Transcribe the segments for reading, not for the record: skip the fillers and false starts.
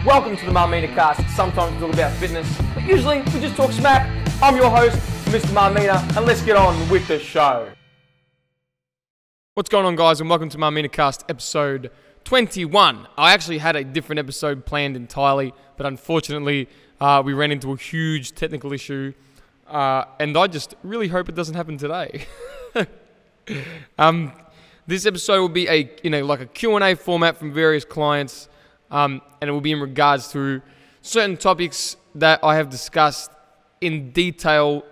Welcome to the Marmina Cast. Sometimes we talk about fitness, but usually we just talk smack. I'm your host, Mr. Marmina, and let's get on with the show. What's going on, guys, and welcome to Marmina Cast episode 21. I actually had a different episode planned entirely, but unfortunately we ran into a huge technical issue, and I just really hope it doesn't happen today. This episode will be a Q&A format from various clients, and it will be in regards to certain topics that I have discussed in detail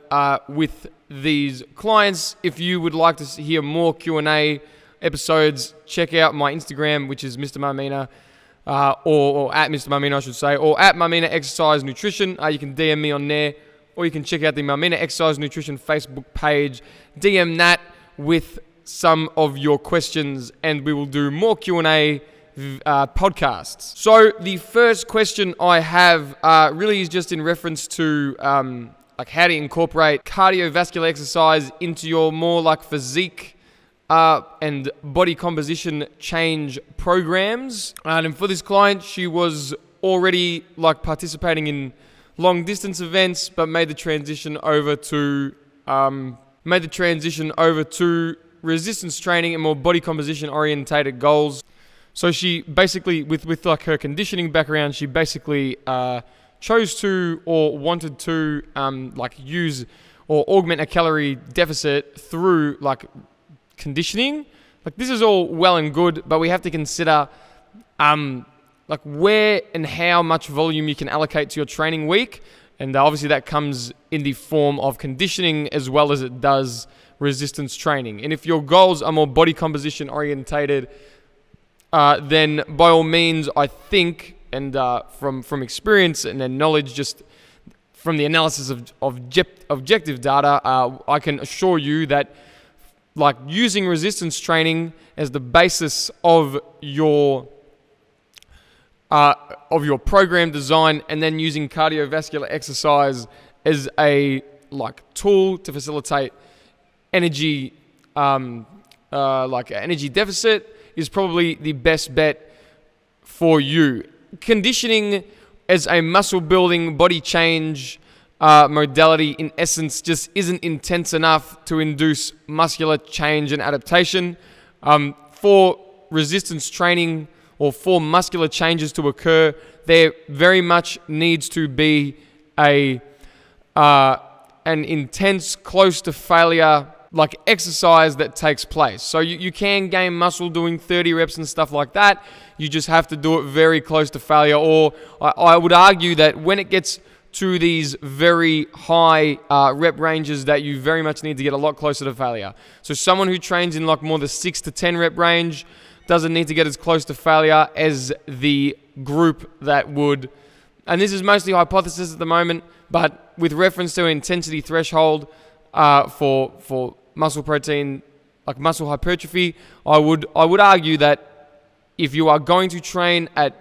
with these clients. If you would like to hear more Q&A episodes, check out my Instagram, which is Mr. Marmina, or at Mr. Marmina, I should say, or at Marmina Exercise Nutrition. You can DM me on there, or you can check out the Marmina Exercise Nutrition Facebook page. DM that with some of your questions, and we will do more Q&A podcasts. So the first question I have really is just in reference to how to incorporate cardiovascular exercise into your more physique and body composition change programs. And for this client, she was already participating in long distance events, but made the transition over to resistance training and more body composition orientated goals. So she basically, with her conditioning background, she basically chose to or wanted to use or augment a calorie deficit through conditioning. This is all well and good, but we have to consider where and how much volume you can allocate to your training week, and obviously that comes in the form of conditioning as well as it does resistance training. And if your goals are more body composition orientated, then by all means, I think, and from experience and then knowledge, just from the analysis of objective data, I can assure you that using resistance training as the basis of your program design, and then using cardiovascular exercise as a tool to facilitate energy energy deficit, is probably the best bet for you. Conditioning as a muscle building body change modality, in essence, just isn't intense enough to induce muscular change and adaptation. For resistance training or for muscular changes to occur, there very much needs to be an intense, close to failure exercise that takes place. So you can gain muscle doing 30 reps and stuff like that. You just have to do it very close to failure. Or I would argue that when it gets to these very high rep ranges, that you very much need to get a lot closer to failure. So someone who trains in more the 6 to 10 rep range doesn't need to get as close to failure as the group that would, and this is mostly hypothesis at the moment, but with reference to an intensity threshold for muscle protein, muscle hypertrophy, I would argue that if you are going to train at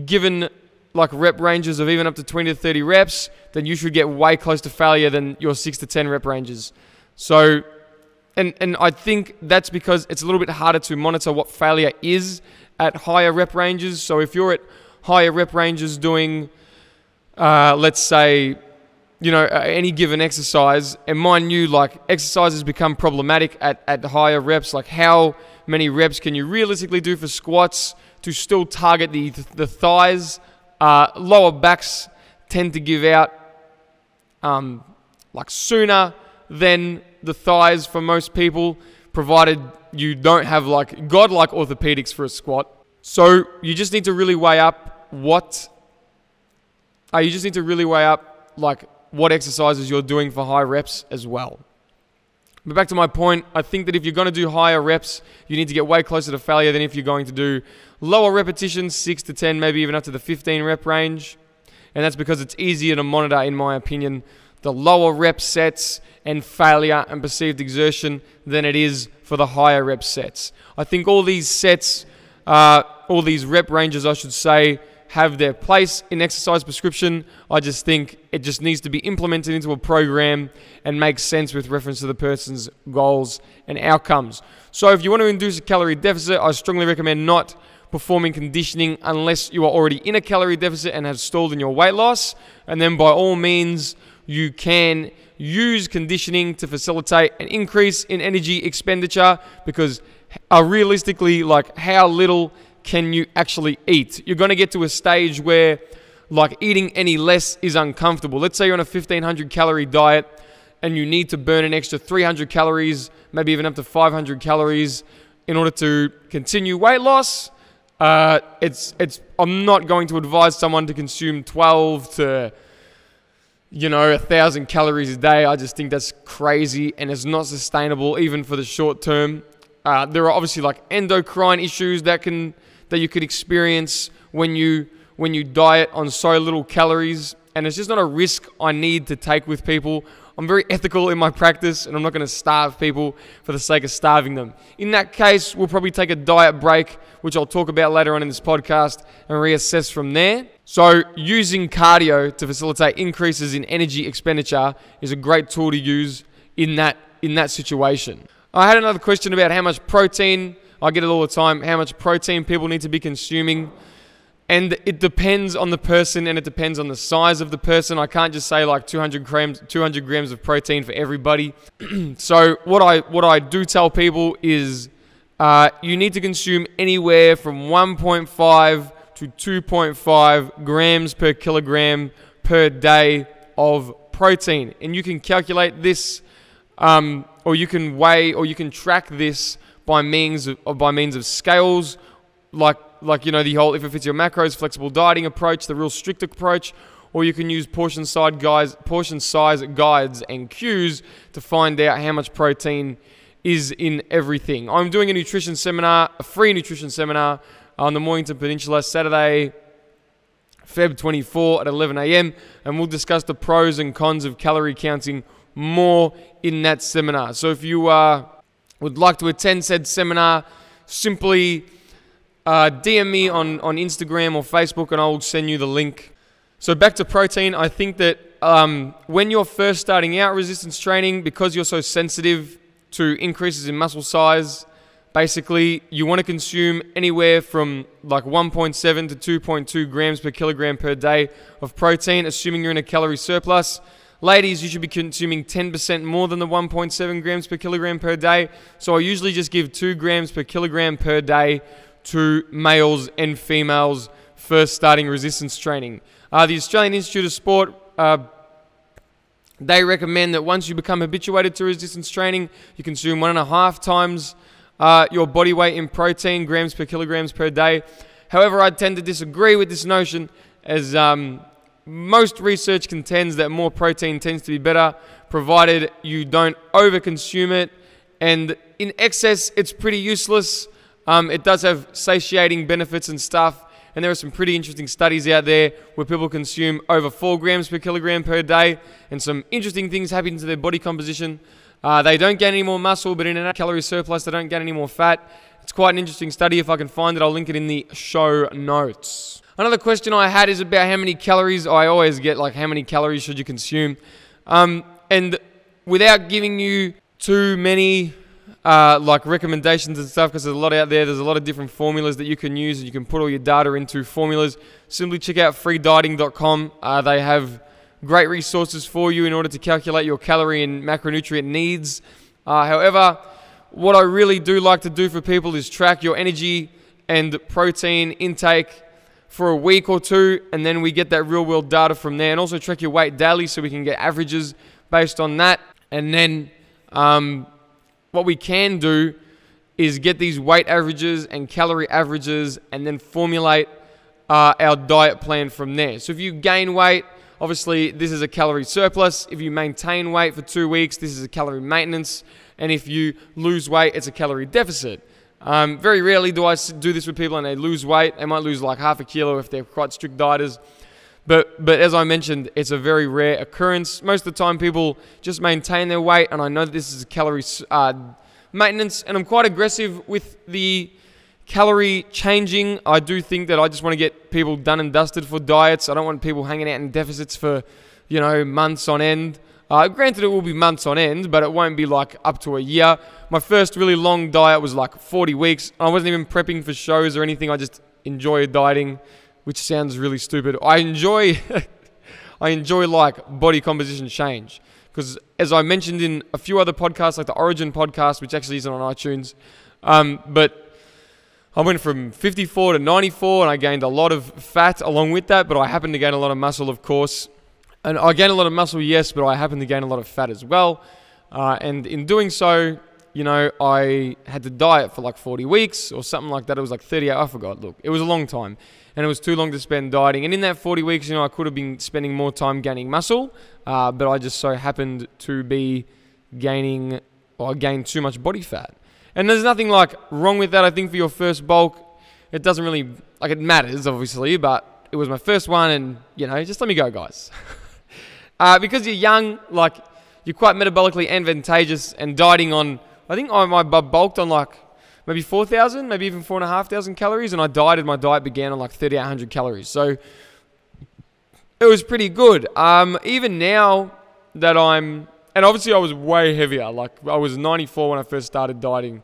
given rep ranges of even up to 20 to 30 reps, then you should get way close to failure than your 6 to 10 rep ranges. So, and I think that's because it's a little bit harder to monitor what failure is at higher rep ranges. So if you're at higher rep ranges doing, let's say, any given exercise, and mind you, exercises become problematic at higher reps. How many reps can you realistically do for squats to still target the thighs? Lower backs tend to give out sooner than the thighs for most people, provided you don't have godlike orthopedics for a squat. So you just need to really weigh up what exercises you're doing for high reps as well. But back to my point, I think that if you're going to do higher reps, you need to get way closer to failure than if you're going to do lower repetitions, 6 to 10, maybe even up to the 15 rep range. And that's because it's easier to monitor, in my opinion, the lower rep sets and failure and perceived exertion than it is for the higher rep sets. I think all these sets, all these rep ranges, I should say, have their place in exercise prescription. I just think it just needs to be implemented into a program and make sense with reference to the person's goals and outcomes. So if you want to induce a calorie deficit, I strongly recommend not performing conditioning unless you are already in a calorie deficit and have stalled in your weight loss. And then by all means, you can use conditioning to facilitate an increase in energy expenditure, because realistically, like, how little can you actually eat? You're going to get to a stage where like eating any less is uncomfortable. Let's say you're on a 1500 calorie diet and you need to burn an extra 300 calories, maybe even up to 500 calories in order to continue weight loss. I'm not going to advise someone to consume 12 to 1,000 calories a day. I just think that's crazy and it's not sustainable even for the short term. There are obviously like endocrine issues that you could experience when you diet on so little calories, and it's just not a risk I need to take with people. I'm very ethical in my practice, and I'm not going to starve people for the sake of starving them. In that case, we'll probably take a diet break, which I'll talk about later on in this podcast, and reassess from there. So using cardio to facilitate increases in energy expenditure is a great tool to use in that situation. I had another question about how much protein, I get it all the time, how much protein people need to be consuming. And it depends on the person, and it depends on the size of the person. I can't just say like 200 grams of protein for everybody. So what I do tell people is you need to consume anywhere from 1.5 to 2.5 grams per kilogram per day of protein. And you can calculate this, or you can weigh, or you can track this by means of scales, like the whole if it fits your macros, flexible dieting approach, the real strict approach, or you can use portion size guides and cues to find out how much protein is in everything. I'm doing a free nutrition seminar on the Mornington Peninsula, Saturday, Feb 24 at 11 a.m. and we'll discuss the pros and cons of calorie counting more in that seminar. So if you would like to attend said seminar, simply DM me on Instagram or Facebook and I'll send you the link. So back to protein, I think that when you're first starting out resistance training, because you're so sensitive to increases in muscle size, basically you want to consume anywhere from like 1.7 to 2.2 grams per kilogram per day of protein, assuming you're in a calorie surplus. Ladies, you should be consuming 10% more than the 1.7 grams per kilogram per day. So I usually just give 2 grams per kilogram per day to males and females first starting resistance training. The Australian Institute of Sport, they recommend that once you become habituated to resistance training, you consume 1.5 times your body weight in protein, grams per kilograms per day. However, I tend to disagree with this notion, as most research contends that more protein tends to be better, provided you don't overconsume it. And in excess, it's pretty useless. It does have satiating benefits and stuff, and there are some pretty interesting studies out there where people consume over 4 grams per kilogram per day, and some interesting things happen to their body composition. They don't gain any more muscle, but in a calorie surplus, they don't gain any more fat. It's quite an interesting study. If I can find it, I'll link it in the show notes. Another question I had is about how many calories. I always get like, how many calories should you consume? And without giving you too many like recommendations and stuff, because there's a lot out there. There's a lot of different formulas that you can use, and you can put all your data into formulas. Simply check out freedieting.com. They have great resources for you in order to calculate your calorie and macronutrient needs. However, what I really do like to do for people is track your energy and protein intake for a week or two, and then we get that real world data from there, and also track your weight daily so we can get averages based on that. And then what we can do is get these weight averages and calorie averages and then formulate our diet plan from there. So if you gain weight, obviously this is a calorie surplus. If you maintain weight for 2 weeks, this is a calorie maintenance. And if you lose weight, it's a calorie deficit. Very rarely do I do this with people and they lose weight. They might lose like half a kilo if they're quite strict dieters. But as I mentioned, it's a very rare occurrence. Most of the time, people just maintain their weight, and I know that this is a calorie maintenance, and I'm quite aggressive with the calorie changing. I do think that I just want to get people done and dusted for diets. I don't want people hanging out in deficits for, months on end. Granted, it will be months on end, but it won't be like up to a year. My first really long diet was like 40 weeks. I wasn't even prepping for shows or anything. I just enjoy dieting, which sounds really stupid. I enjoy like body composition change. Because as I mentioned in a few other podcasts, like the Origin podcast, which actually isn't on iTunes, but I went from 54 to 94 and I gained a lot of fat along with that, but I happened to gain a lot of muscle, of course. And I gained a lot of muscle, yes, but I happened to gain a lot of fat as well. And in doing so, you know, I had to diet for like 40 weeks or something like that. It was like 38, I forgot. Look, it was a long time. And it was too long to spend dieting. And in that 40 weeks, you know, I could have been spending more time gaining muscle, but I just so happened to be gained too much body fat. And there's nothing like wrong with that. I think for your first bulk, it doesn't really, like it matters obviously, but it was my first one and, you know, just let me go, guys. Because you're young, like you're quite metabolically advantageous and dieting on, I think I bulked on like maybe 4,000, maybe even 4,500 calories, and my diet began on like 3,800 calories. So it was pretty good. Even now that and obviously I was way heavier. Like I was 94 when I first started dieting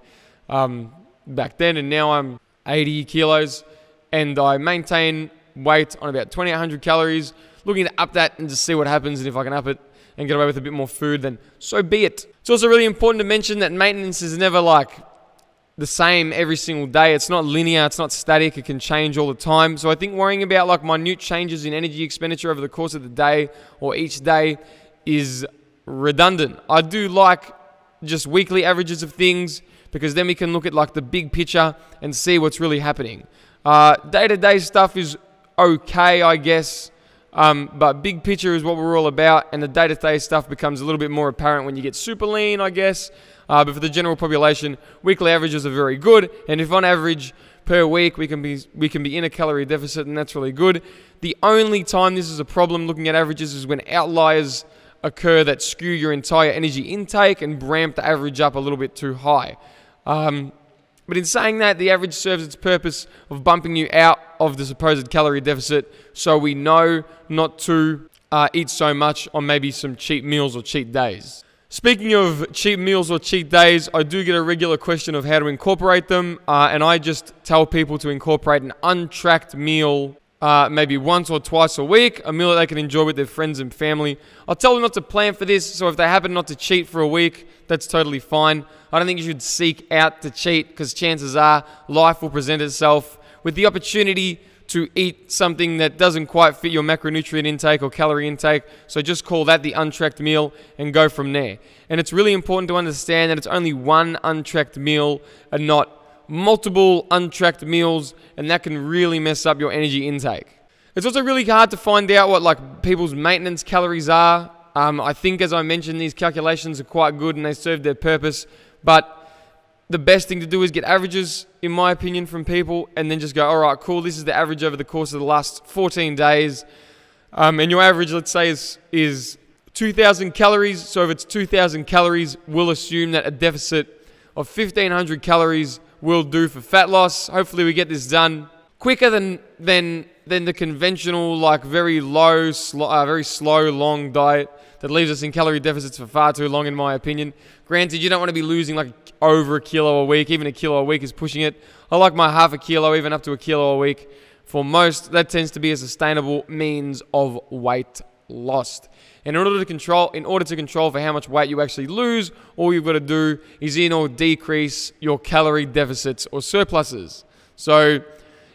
back then, and now I'm 80 kilos, and I maintain weight on about 2,800 calories. Looking to up that and just see what happens, and if I can up it and get away with a bit more food, then so be it. It's also really important to mention that maintenance is never like the same every single day. It's not linear, it's not static, it can change all the time. So I think worrying about like minute changes in energy expenditure over the course of the day or each day is redundant. I do like just weekly averages of things because then we can look at like the big picture and see what's really happening. Day-to-day stuff is okay, I guess. But big picture is what we're all about, and the day-to-day stuff becomes a little bit more apparent when you get super lean, I guess. But for the general population, weekly averages are very good, and if on average per week we can be in a calorie deficit, and that's really good. The only time this is a problem looking at averages is when outliers occur that skew your entire energy intake and ramp the average up a little bit too high. But in saying that, the average serves its purpose of bumping you out of the supposed calorie deficit so we know not to eat so much on maybe some cheat meals or cheat days. Speaking of cheat meals or cheat days, I do get a regular question of how to incorporate them, and I just tell people to incorporate an untracked meal maybe once or twice a week, a meal that they can enjoy with their friends and family. I'll tell them not to plan for this, so if they happen not to cheat for a week, that's totally fine. I don't think you should seek out to cheat because chances are life will present itself with the opportunity to eat something that doesn't quite fit your macronutrient intake or calorie intake. So just call that the untracked meal and go from there. And it's really important to understand that it's only one untracked meal and not multiple untracked meals, and that can really mess up your energy intake. It's also really hard to find out what like people's maintenance calories are. I think, as I mentioned, these calculations are quite good and they serve their purpose, but the best thing to do is get averages, in my opinion, from people, and then just go, all right, cool, this is the average over the course of the last 14 days, and your average, let's say, is 2,000 calories. So if it's 2,000 calories, we'll assume that a deficit of 1,500 calories will do for fat loss. Hopefully we get this done quicker than the conventional, like very slow, long diet that leaves us in calorie deficits for far too long, in my opinion. Granted, you don't want to be losing like over a kilo a week. Even a kilo a week is pushing it. I like my half a kilo, even up to a kilo a week. For most, that tends to be a sustainable means of weight loss. In order to control for how much weight you actually lose, all you've got to do is in or decrease your calorie deficits or surpluses. So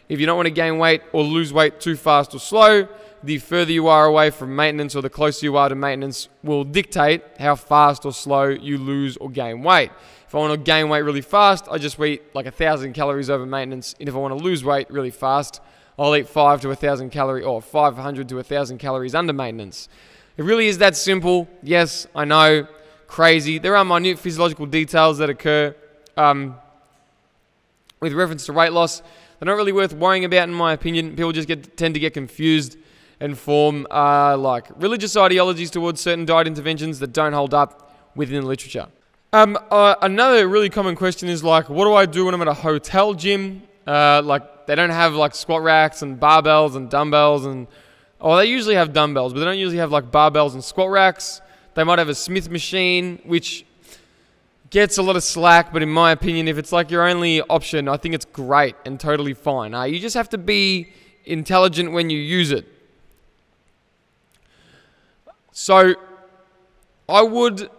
if you don't want to gain weight or lose weight too fast or slow, the further you are away from maintenance or the closer you are to maintenance will dictate how fast or slow you lose or gain weight. If I want to gain weight really fast, I just eat like 1,000 calories over maintenance. And if I want to lose weight really fast, I'll eat 500 to 1,000 calories under maintenance. It really is that simple. Yes, I know, crazy. There are minute physiological details that occur with reference to weight loss. They're not really worth worrying about, in my opinion. People just tend to get confused and form like religious ideologies towards certain diet interventions that don't hold up within the literature. Another really common question is like, what do I do when I'm at a hotel gym? Like they don't have like squat racks and barbells and dumbbells and, they usually have dumbbells, but they don't usually have like barbells and squat racks. They might have a Smith machine, which gets a lot of slack, but in my opinion, if it's like your only option, I think it's great and totally fine. You just have to be intelligent when you use it. So I would,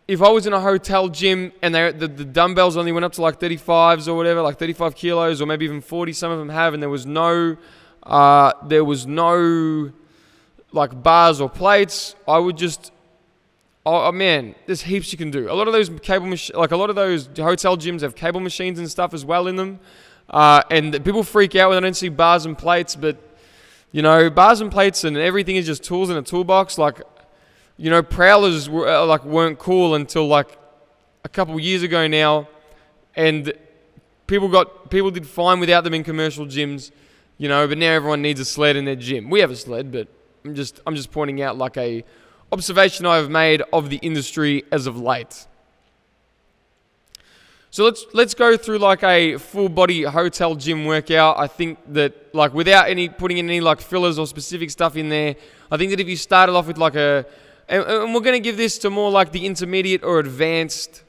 if I was in a hotel gym and the dumbbells only went up to like 35s or whatever, like 35 kilos or maybe even 40, some of them have, and there was no like bars or plates, I would just, oh man, there's heaps you can do. A lot of those like a lot of those hotel gyms have cable machines and stuff as well in them. And people freak out when they don't see bars and plates, but you know, bars and plates and everything is just tools in a toolbox. Like, you know, prowlers weren't cool until like a couple years ago now, and people did fine without them in commercial gyms, you know. But now everyone needs a sled in their gym. We have a sled, but I'm just pointing out like a observation I've made of the industry as of late. So let's go through like a full body hotel gym workout. I think that like without putting in any like fillers or specific stuff in there, I think that if you started off with like and we're going to give this to more like the intermediate or advanced,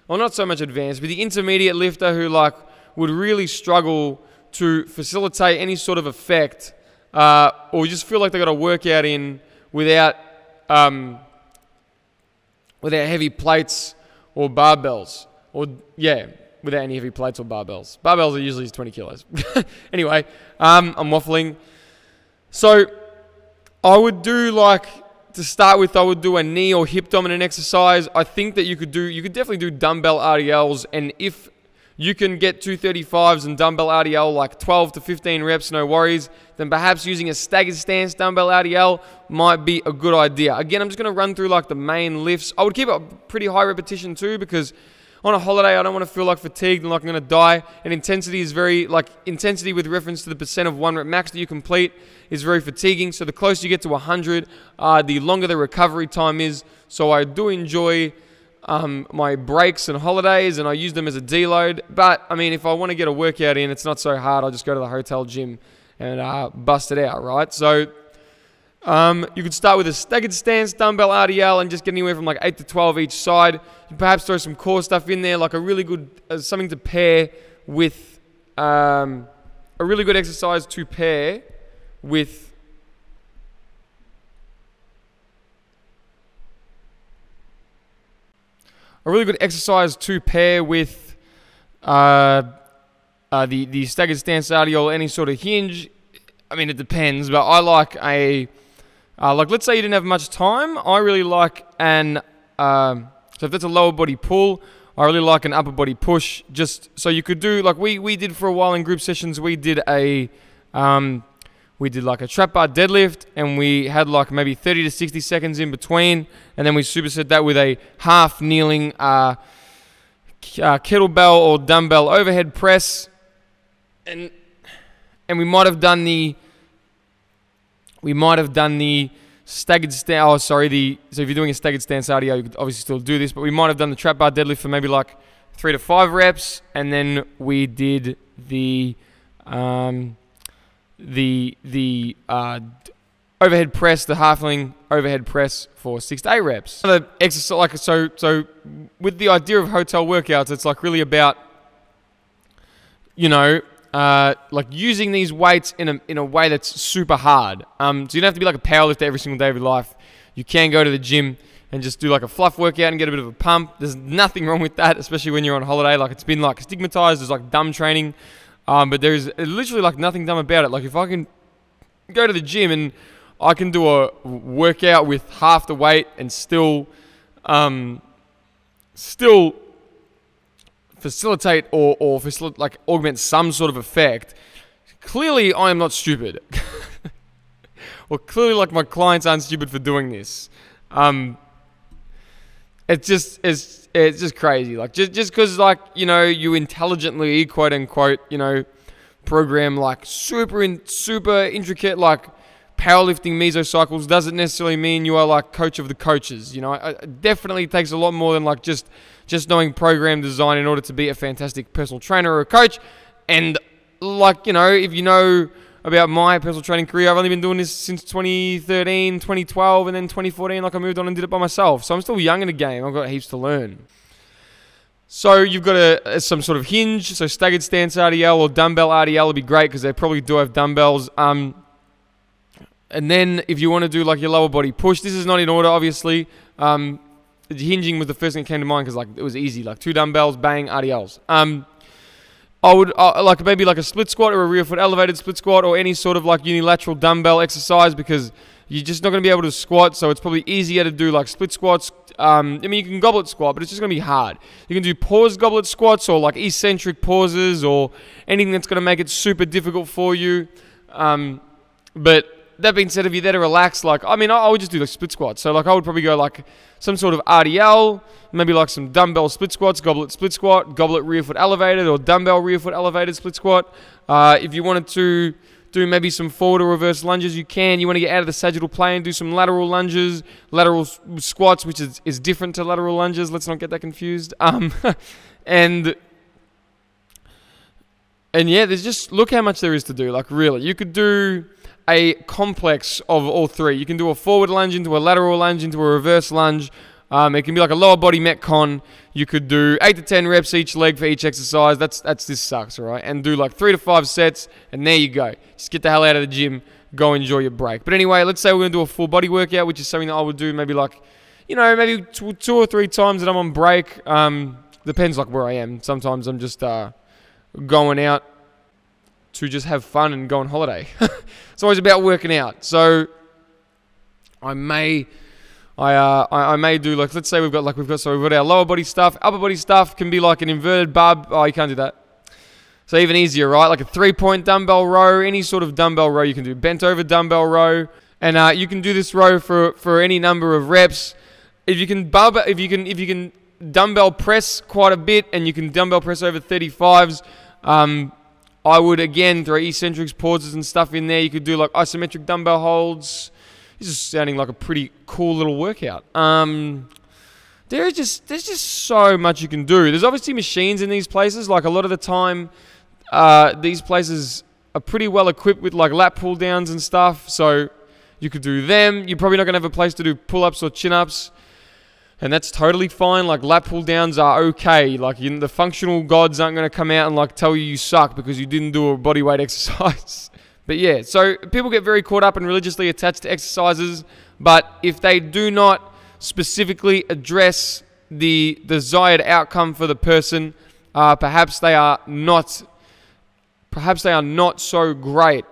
well, not so much advanced, but the intermediate lifter who like would really struggle to facilitate any sort of effect, or just feel like they got a workout in without heavy plates or barbells. Or, yeah, without any heavy plates or barbells. Barbells are usually 20 kilos. Anyway, I'm waffling. So, I would do like, to start with, I would do a knee or hip dominant exercise. I think that you could definitely do dumbbell RDLs. And if you can get 235s and dumbbell RDL, like 12 to 15 reps, no worries, then perhaps using a staggered stance dumbbell RDL might be a good idea. Again, I'm just going to run through like the main lifts. I would keep a pretty high repetition too, because on a holiday, I don't want to feel like fatigued and like I'm going to die. And intensity is intensity with reference to the percent of 1 rep max that you complete is very fatiguing. So the closer you get to 100, the longer the recovery time is. So I do enjoy my breaks and holidays, and I use them as a deload. But, I mean, if I want to get a workout in, it's not so hard. I'll just go to the hotel gym and bust it out, right? So you could start with a staggered stance dumbbell RDL and just get anywhere from like 8 to 12 each side. You perhaps throw some core stuff in there, like a really good something to pair with a really good exercise to pair with the staggered stance RDL or any sort of hinge. I mean, it depends, but I like like let's say you didn't have much time. I really like so if that's a lower body pull, I really like an upper body push. Just so you could do like we did for a while in group sessions. We did like a trap bar deadlift, and we had like maybe 30 to 60 seconds in between, and then we superset that with a half kneeling kettlebell or dumbbell overhead press, and we might have done the staggered stance. So if you're doing a staggered stance RDO, you could obviously still do this, but we might have done the trap bar deadlift for maybe like 3 to 5 reps, and then we did the overhead press, the halfling overhead press for 6 to 8 reps. The exercise, like so with the idea of hotel workouts, it's like really about, you know, like using these weights in a way that's super hard. So you don't have to be like a powerlifter every single day of your life. You can go to the gym and just do like a fluff workout and get a bit of a pump. There's nothing wrong with that, especially when you're on holiday. Like, it's been like stigmatized as like dumb training, but there's literally like nothing dumb about it. Like, if I can go to the gym and I can do a workout with half the weight and still facilitate or like augment some sort of effect, clearly I am not stupid. Or clearly, like, my clients aren't stupid for doing this. It's just crazy. Like, just because, like, you know, you intelligently, quote unquote, you know, program like super intricate like powerlifting mesocycles doesn't necessarily mean you are like coach of the coaches. You know, it definitely takes a lot more than like just knowing program design in order to be a fantastic personal trainer or a coach. And like, you know, if you know about my personal training career, I've only been doing this since 2013, 2012, and then 2014, like I moved on and did it by myself. So I'm still young in the game. I've got heaps to learn. So you've got some sort of hinge, so staggered stance RDL or dumbbell RDL would be great because they probably do have dumbbells. And then if you want to do like your lower body push, this is not in order, obviously. Hinging was the first thing that came to mind because like it was easy, like 2 dumbbells, bang, RDLs. I would like maybe like a split squat or a rear foot elevated split squat or any sort of like unilateral dumbbell exercise because you're just not going to be able to squat, so it's probably easier to do like split squats. I mean, you can goblet squat, but it's just going to be hard. You can do paused goblet squats or like eccentric pauses or anything that's going to make it super difficult for you. But that being said, if you're there to relax, like, I mean, I would just do like split squats. So like I would probably go like some sort of RDL, maybe like some dumbbell split squats, goblet split squat, goblet rear foot elevated or dumbbell rear foot elevated split squat. If you wanted to do maybe some forward or reverse lunges, you can. You want to get out of the sagittal plane, do some lateral lunges, lateral squats, which is different to lateral lunges. Let's not get that confused. And yeah, there's just, look how much there is to do. Like really, you could do a complex of all three. You can do a forward lunge into a lateral lunge into a reverse lunge. It can be like a lower body metcon. You could do 8 to 10 reps each leg for each exercise. This sucks, all right? And do like 3 to 5 sets, and there you go. Just get the hell out of the gym. Go enjoy your break. But anyway, let's say we're going to do a full body workout, which is something that I would do maybe like, you know, maybe 2 or 3 times that I'm on break. Depends like where I am. Sometimes I'm just going out to just have fun and go on holiday. It's always about working out. So I may do like, let's say we've got our lower body stuff. Upper body stuff can be like an inverted bar. Oh, you can't do that. So even easier, right? Like a 3-point dumbbell row, any sort of dumbbell row you can do. Bent over dumbbell row, and you can do this row for any number of reps. If you can dumbbell press quite a bit, and you can dumbbell press over 35s. I would, again, throw eccentrics, pauses and stuff in there. You could do like isometric dumbbell holds. This is sounding like a pretty cool little workout. There's just so much you can do. There's obviously machines in these places. Like a lot of the time, these places are pretty well equipped with like lat pull downs and stuff. So you could do them. You're probably not going to have a place to do pull-ups or chin-ups. And that's totally fine. Like lat pull downs are okay. Like the functional gods aren't going to come out and like tell you suck because you didn't do a body weight exercise. But yeah, so people get very caught up and religiously attached to exercises. But if they do not specifically address the desired outcome for the person, perhaps they are not so great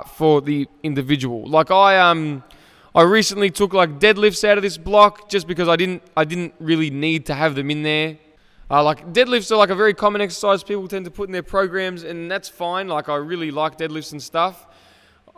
for the individual. Like I recently took like deadlifts out of this block just because I didn't really need to have them in there. Like deadlifts are like a very common exercise people tend to put in their programs, and that's fine. Like I really like deadlifts and stuff.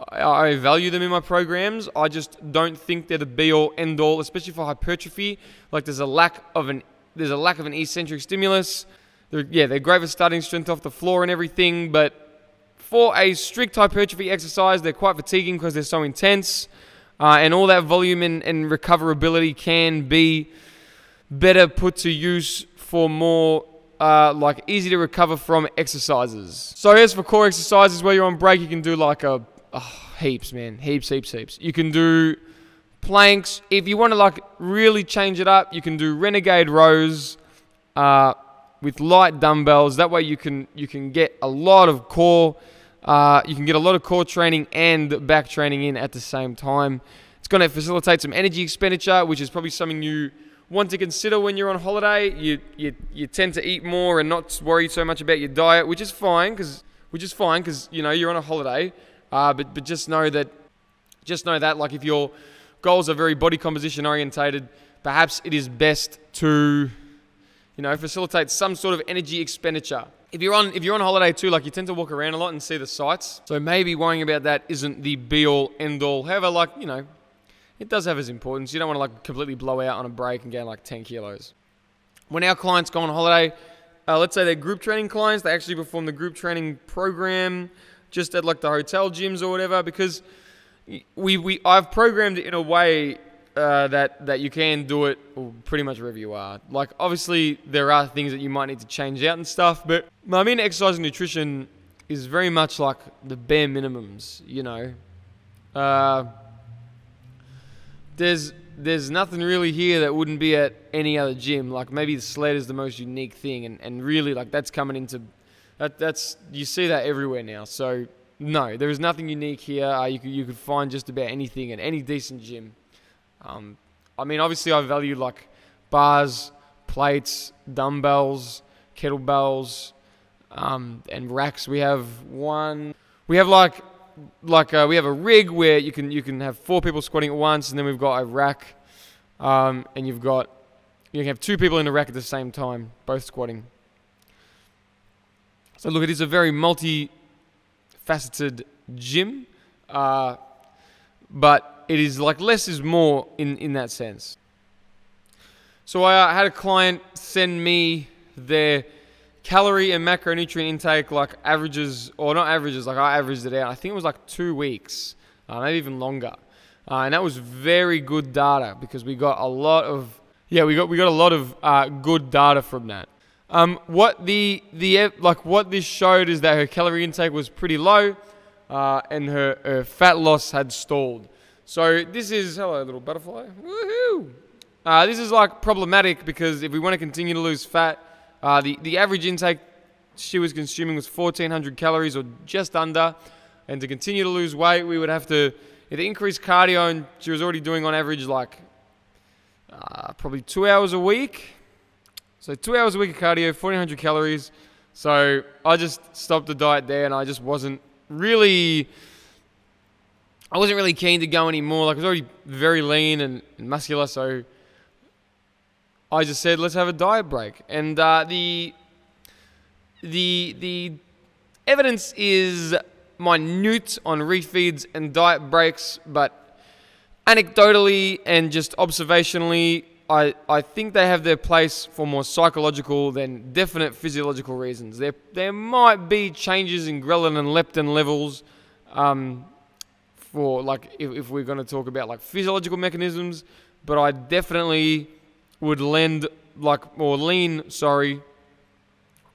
I value them in my programs. I just don't think they're the be all end all, especially for hypertrophy. Like there's a lack of an eccentric stimulus. They're great for starting strength off the floor and everything, but for a strict hypertrophy exercise, they're quite fatiguing because they're so intense. And all that volume and recoverability can be better put to use for more like easy to recover from exercises. So as for core exercises where you're on break, you can do like heaps, man. Heaps. You can do planks. If you want to like really change it up, you can do renegade rows with light dumbbells. That way you can get a lot of core. You can get a lot of core training and back training in at the same time. It's going to facilitate some energy expenditure, which is probably something you want to consider when you're on holiday. You tend to eat more and not worry so much about your diet, which is fine because you know you're on a holiday. But just know that like if your goals are very body composition orientated, perhaps it is best to facilitate some sort of energy expenditure. If you're on holiday too, like you tend to walk around a lot and see the sights. So maybe worrying about that isn't the be all end all. However, like, it does have its importance. You don't want to like completely blow out on a break and gain like 10 kilos. When our clients go on holiday, let's say they're group training clients, they actually perform the group training program just at like the hotel gyms or whatever, because I've programmed it in a way that you can do it pretty much wherever you are. Like, obviously, there are things that you might need to change out and stuff, but I mean, exercise and nutrition, very much like the bare minimums, you know. There's nothing really here that wouldn't be at any other gym. Like maybe the sled is the most unique thing, and really like that's coming into that's you see that everywhere now. So no, there is nothing unique here. You could find just about anything at any decent gym. I mean, obviously I value like bars, plates, dumbbells, kettlebells, and racks. We have we have a rig where you can have 4 people squatting at once, and then we've got a rack, and you can have 2 people in the rack at the same time, both squatting. So look, it is a very multi-faceted gym, but it is like less is more in that sense. So I had a client send me their calorie and macronutrient intake, like averages, or not averages, like I averaged it out. I think it was like 2 weeks, maybe even longer. And that was very good data because we got a lot of, we got a lot of good data from that. What what this showed is that her calorie intake was pretty low, and her fat loss had stalled. So this is, hello little butterfly, woohoo! This is like problematic because if we want to continue to lose fat, the average intake she was consuming was 1,400 calories or just under, and to continue to lose weight, we would have to either increase cardio, and she was already doing on average like probably 2 hours a week. So 2 hours a week of cardio, 1,400 calories. So I just stopped the diet there, and I just wasn't really keen to go anymore. Like I was already very lean and muscular, so I just said, let's have a diet break. And the evidence is minute on refeeds and diet breaks, but anecdotally and just observationally, I think they have their place for more psychological than definite physiological reasons. There might be changes in ghrelin and leptin levels, for like if we're going to talk about like physiological mechanisms, but I definitely would lean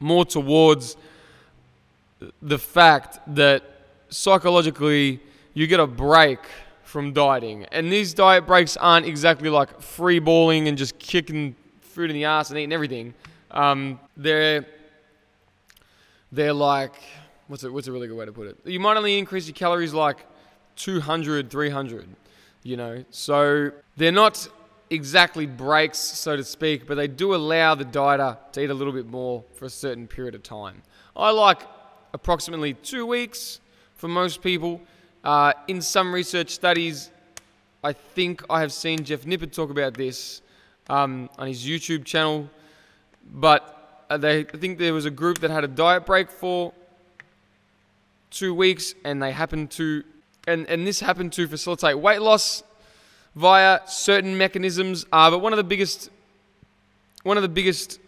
more towards the fact that psychologically you get a break from dieting. And these diet breaks aren't exactly like free balling and just kicking food in the ass and eating everything. They're like, what's a really good way to put it? You might only increase your calories like 200, 300, you know. So they're not exactly breaks, so to speak, but they do allow the dieter to eat a little bit more for a certain period of time. I like approximately 2 weeks for most people. In some research studies, I think I have seen Jeff Nippard talk about this on his YouTube channel, but I think there was a group that had a diet break for 2 weeks, and they happened to, and this happened to facilitate weight loss via certain mechanisms. But one of the biggest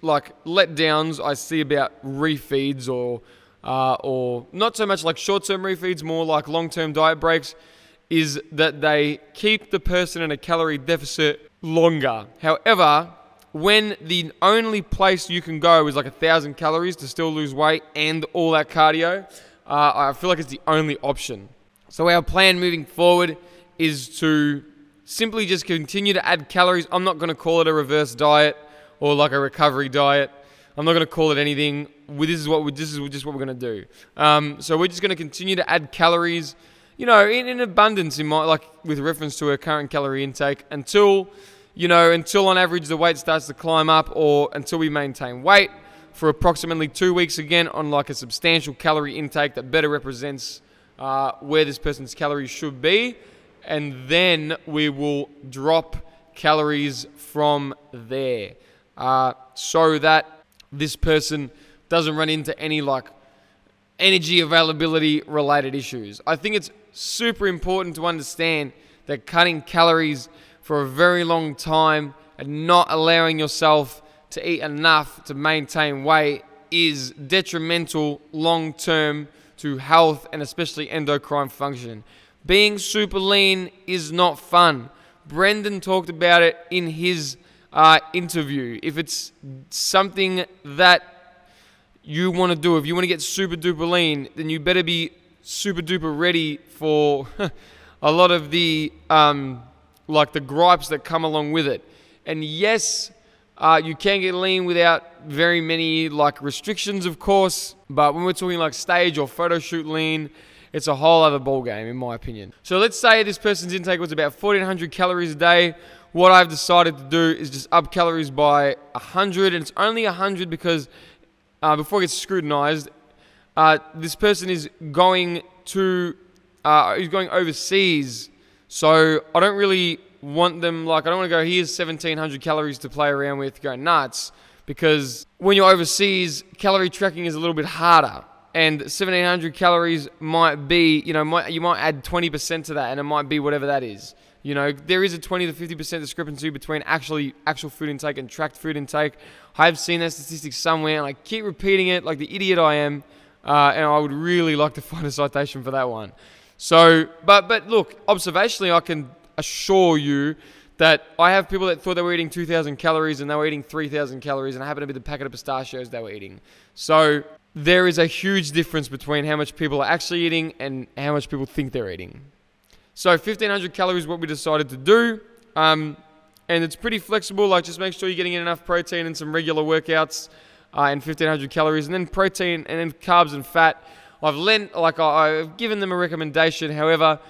like letdowns I see about refeeds, or not so much like short-term refeeds, more like long-term diet breaks, is that they keep the person in a calorie deficit longer. However, when the only place you can go is like 1,000 calories to still lose weight and all that cardio, I feel like it's the only option. So our plan moving forward is to simply just continue to add calories. I'm not going to call it a reverse diet or like a recovery diet. I'm not going to call it anything. This is just what we're going to do. So we're just going to continue to add calories, you know, in abundance, with reference to our current calorie intake, until on average the weight starts to climb up, or until we maintain weight for approximately 2 weeks again on like a substantial calorie intake that better represents where this person's calories should be. And then we will drop calories from there, so that this person doesn't run into any like energy availability related issues. I think it's super important to understand that cutting calories for a very long time and not allowing yourself to eat enough to maintain weight is detrimental long term to health and especially endocrine function. Being super lean is not fun. Brendan talked about it in his interview. If it's something that you want to do. If you want to get super duper lean, then you better be super duper ready for a lot of the like the gripes that come along with it. And yes, you can get lean without very many like restrictions, of course. But when we're talking like stage or photo shoot lean, it's a whole other ball game, in my opinion. So let's say this person's intake was about 1,400 calories a day. What I've decided to do is just up calories by 100, and it's only 100 because before it gets scrutinized, this person is going to he's going overseas. So I don't really want them, like, I don't want to go, here's 1,700 calories to play around with, go nuts, because when you're overseas, calorie tracking is a little bit harder. And 1,700 calories might be, you might add 20% to that, and it might be whatever that is. There is a 20 to 50% discrepancy between actual food intake and tracked food intake. I've seen that statistic somewhere, and I keep repeating it like the idiot I am, and I would really like to find a citation for that one. So, but look, observationally, I can assure you that I have people that thought they were eating 2,000 calories, and they were eating 3,000 calories, and I happen to be the packet of pistachios they were eating. So there is a huge difference between how much people are actually eating and how much people think they're eating. So 1,500 calories is what we decided to do. And it's pretty flexible. Like, just make sure you're getting in enough protein and some regular workouts and 1,500 calories. And then protein and then carbs and fat. I've given them a recommendation. However,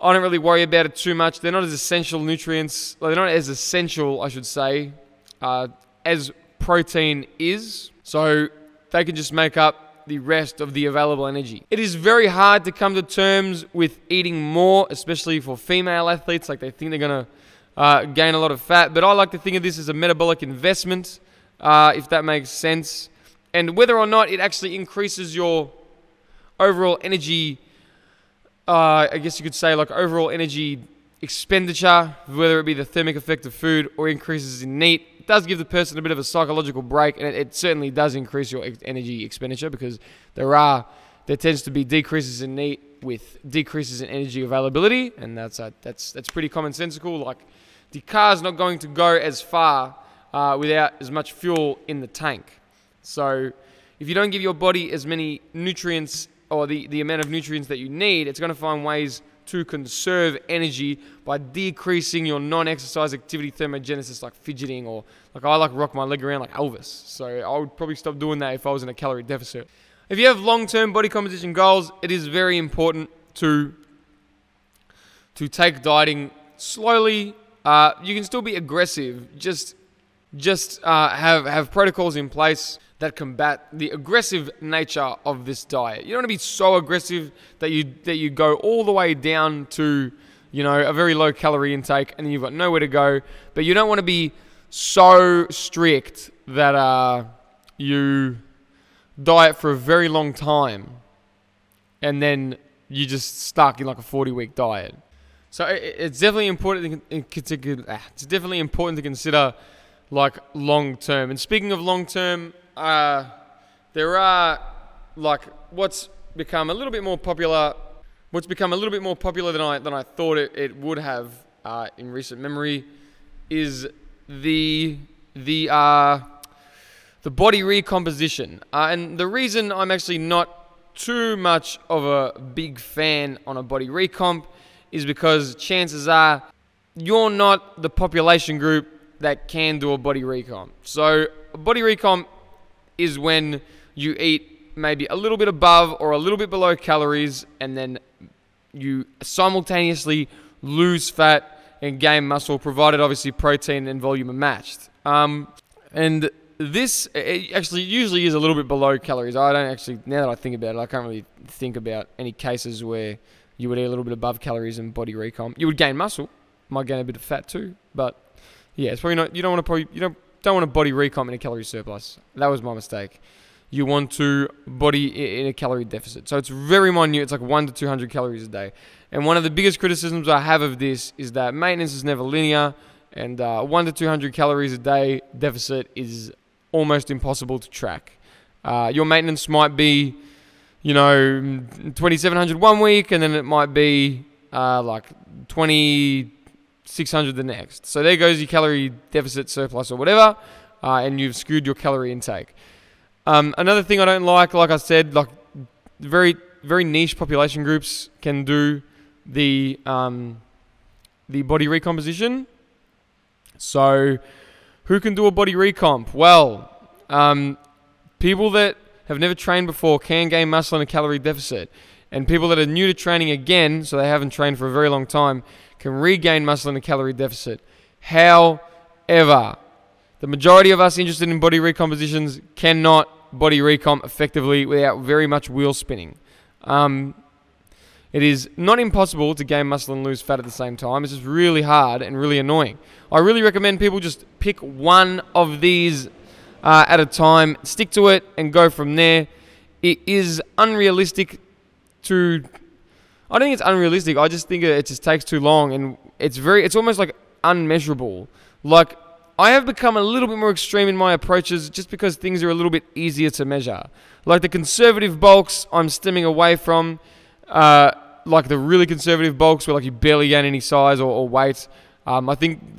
I don't really worry about it too much. They're not as essential nutrients. They're not as essential, I should say, as protein is. So they can just make up the rest of the available energy. It is very hard to come to terms with eating more, especially for female athletes. Like, they think they're going to gain a lot of fat. But I like to think of this as a metabolic investment, if that makes sense. And whether or not it actually increases your overall energy, I guess you could say, like, overall energy expenditure, whether it be the thermic effect of food or increases in NEAT, it does give the person a bit of a psychological break, and it certainly does increase your energy expenditure, because there tends to be decreases in NEAT with decreases in energy availability, and that's pretty commonsensical. Like, the car's not going to go as far without as much fuel in the tank. So if you don't give your body as many nutrients, or the amount of nutrients that you need, it's going to find ways to conserve energy by decreasing your non-exercise activity thermogenesis, like fidgeting, or like I like rock my leg around like Elvis. So I would probably stop doing that if I was in a calorie deficit. If you have long-term body composition goals, it is very important to take dieting slowly. You can still be aggressive. Just have protocols in place that combat the aggressive nature of this diet. You don't want to be so aggressive that you go all the way down to, a very low calorie intake and then you've got nowhere to go. But you don't want to be so strict that you diet for a very long time and then you just stuck in like a 40-week diet. So it's definitely important to consider like long term. And speaking of long term, there are like what's become a little bit more popular than I thought it would have in recent memory is the body recomposition. And the reason I'm actually not too much of a big fan on a body recomp is because chances are you're not the population group that can do a body recomp. So a body recomp is when you eat maybe a little bit above or a little bit below calories, and then you simultaneously lose fat and gain muscle, provided obviously protein and volume are matched. And this actually usually is a little bit below calories. I don't actually, now that I think about it, I can't really think about any cases where you would eat a little bit above calories and body recomp. You would gain muscle, might gain a bit of fat too, but yeah, it's probably not. You don't want to body recomp in a calorie surplus. That was my mistake. You want to body in a calorie deficit. So it's very minute. It's like 100 to 200 calories a day. And one of the biggest criticisms I have of this is that maintenance is never linear, and 100 to 200 calories a day deficit is almost impossible to track. Your maintenance might be, 2,700 one week, and then it might be like 2,600 the next. So there goes your calorie deficit, surplus, or whatever, and you've skewed your calorie intake. Another thing I don't like I said, like very, very niche population groups can do the body recomposition. So who can do a body recomp? Well, people that have never trained before can gain muscle in a calorie deficit. And people that are new to training again, so they haven't trained for a very long time, can regain muscle in a calorie deficit. However, the majority of us interested in body recompositions cannot body recomp effectively without very much wheel spinning. It is not impossible to gain muscle and lose fat at the same time. It's just really hard and really annoying. I really recommend people just pick one of these at a time, stick to it, and go from there. It is unrealistic to... I don't think it's unrealistic. I just think it just takes too long, and it's almost like unmeasurable. Like, I have become a little bit more extreme in my approaches just because things are a little bit easier to measure. Like the conservative bulks, I'm stemming away from. Like the really conservative bulks where like you barely gain any size or weight. I think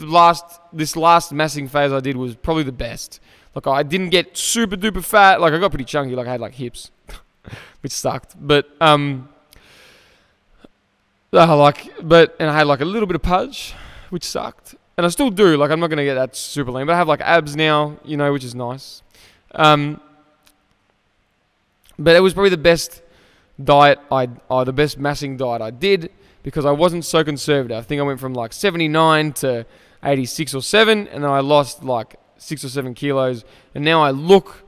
this last massing phase I did was probably the best. Like I didn't get super duper fat. Like I got pretty chunky. Like I had like hips, which sucked. But and I had like a little bit of pudge, which sucked. And I still do. Like I'm not gonna get that super lean, but I have like abs now, you know, which is nice. But it was probably the best the best massing diet I did because I wasn't so conservative. I think I went from like 79 to 86 or 7, and then I lost like 6 or 7 kilos, and now I look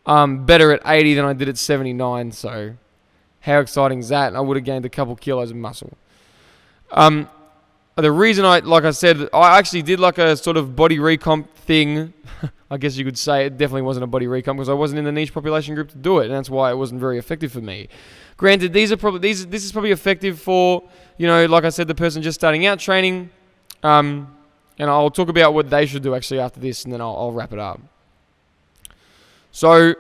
better at 80 than I did at 79. So how exciting is that? And I would have gained a couple kilos of muscle. The reason like I said, I actually did like a sort of body recomp thing. I guess you could say it definitely wasn't a body recomp because I wasn't in the niche population group to do it, and that's why it wasn't very effective for me. Granted, this is probably effective for, you know, like I said, the person just starting out training. And I'll talk about what they should do actually after this, and then I'll wrap it up. So,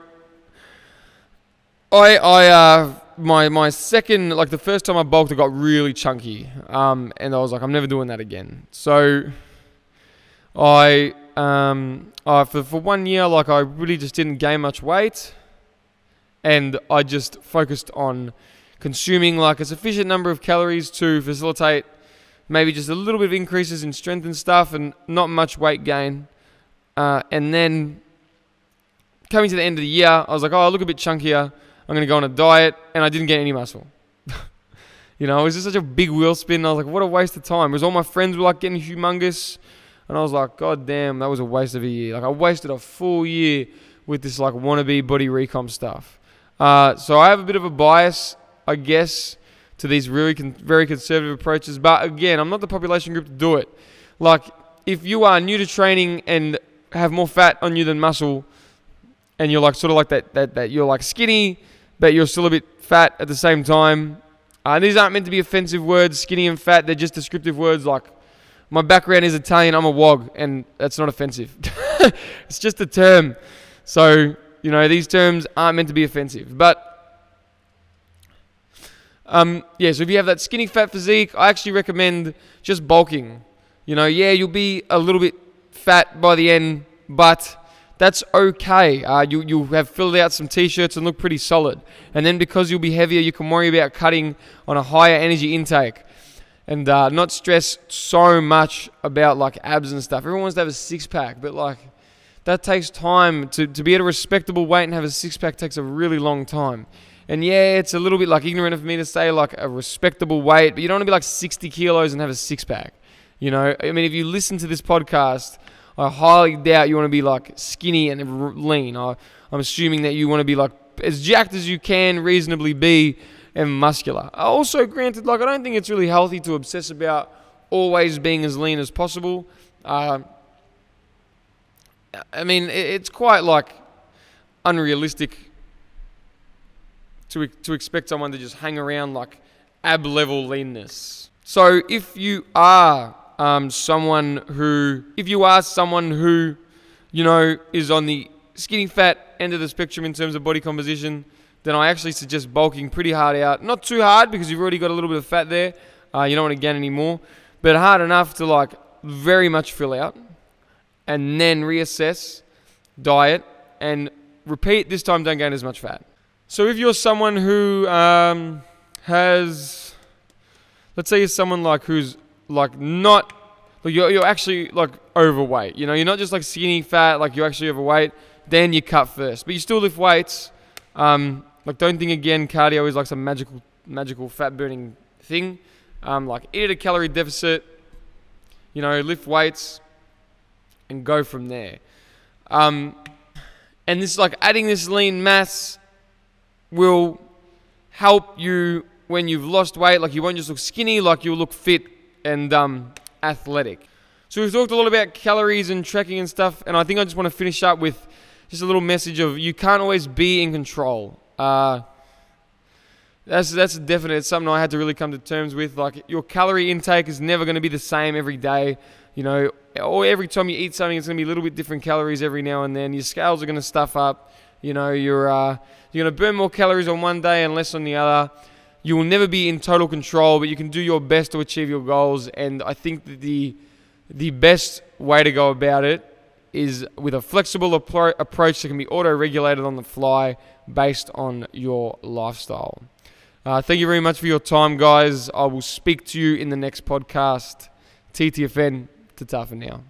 my second, like the first time I bulked, I got really chunky, and I was like, I'm never doing that again. So, for 1 year, like I really just didn't gain much weight, and I just focused on consuming like a sufficient number of calories to facilitate maybe just a little bit of increases in strength and stuff, and not much weight gain. And then coming to the end of the year, I was like, oh, I look a bit chunkier. I'm going to go on a diet, and I didn't get any muscle. You know, it was just such a big wheel spin. I was like, what a waste of time. Because all my friends were like getting humongous, and I was like, God damn, that was a waste of a year. Like I wasted a full year with this like wannabe body recomp stuff. So I have a bit of a bias, I guess, to these really very conservative approaches. But again, I'm not the population group to do it. Like, if you are new to training and have more fat on you than muscle, and you're like sort of like that you're like skinny, but you're still a bit fat at the same time. These aren't meant to be offensive words, skinny and fat. They're just descriptive words. Like, my background is Italian, I'm a wog, and that's not offensive. It's just a term. So, you know, these terms aren't meant to be offensive. But, so if you have that skinny fat physique, I actually recommend just bulking. You know, yeah, you'll be a little bit fat by the end, but that's okay. You have filled out some t-shirts and look pretty solid. And then because you'll be heavier, you can worry about cutting on a higher energy intake. And not stress so much about like abs and stuff. Everyone wants to have a six-pack, but like that takes time. To be at a respectable weight and have a six-pack takes a really long time. And yeah, it's a little bit like ignorant of me to say like a respectable weight, but you don't want to be like 60 kilos and have a six-pack. You know, I mean, if you listen to this podcast, I highly doubt you want to be like skinny and lean. I'm assuming that you want to be like as jacked as you can reasonably be and muscular. Also, granted, like I don't think it's really healthy to obsess about always being as lean as possible. I mean, it's quite like unrealistic to expect someone to just hang around like ab level leanness. So if you are someone who, you know, is on the skinny fat end of the spectrum in terms of body composition, then I actually suggest bulking pretty hard out. Not too hard because you've already got a little bit of fat there. You don't want to gain any more, but hard enough to like very much fill out, and then reassess diet and repeat. This time, don't gain as much fat. So if you're someone who has, let's say you're someone like who's like not, like you're actually like overweight. You know, you're not just like skinny fat, like you're actually overweight. Then you cut first, but you still lift weights. Like don't think again, cardio is like some magical fat burning thing. Like eat at a calorie deficit. You know, lift weights, and go from there. And this like adding this lean mass will help you when you've lost weight. Like you won't just look skinny, like you'll look fit and athletic. So we've talked a lot about calories and tracking and stuff, and I think I just want to finish up with just a little message of you can't always be in control. That's definite. It's something I had to really come to terms with. Like your calorie intake is never going to be the same every day. You know, or every time you eat something, it's going to be a little bit different calories every now and then. Your scales are going to stuff up. You know, you're going to burn more calories on one day and less on the other. You will never be in total control, but you can do your best to achieve your goals. And I think that the best way to go about it is with a flexible approach that can be auto-regulated on the fly based on your lifestyle. Thank you very much for your time, guys. I will speak to you in the next podcast. TTFN, ta-ta for now.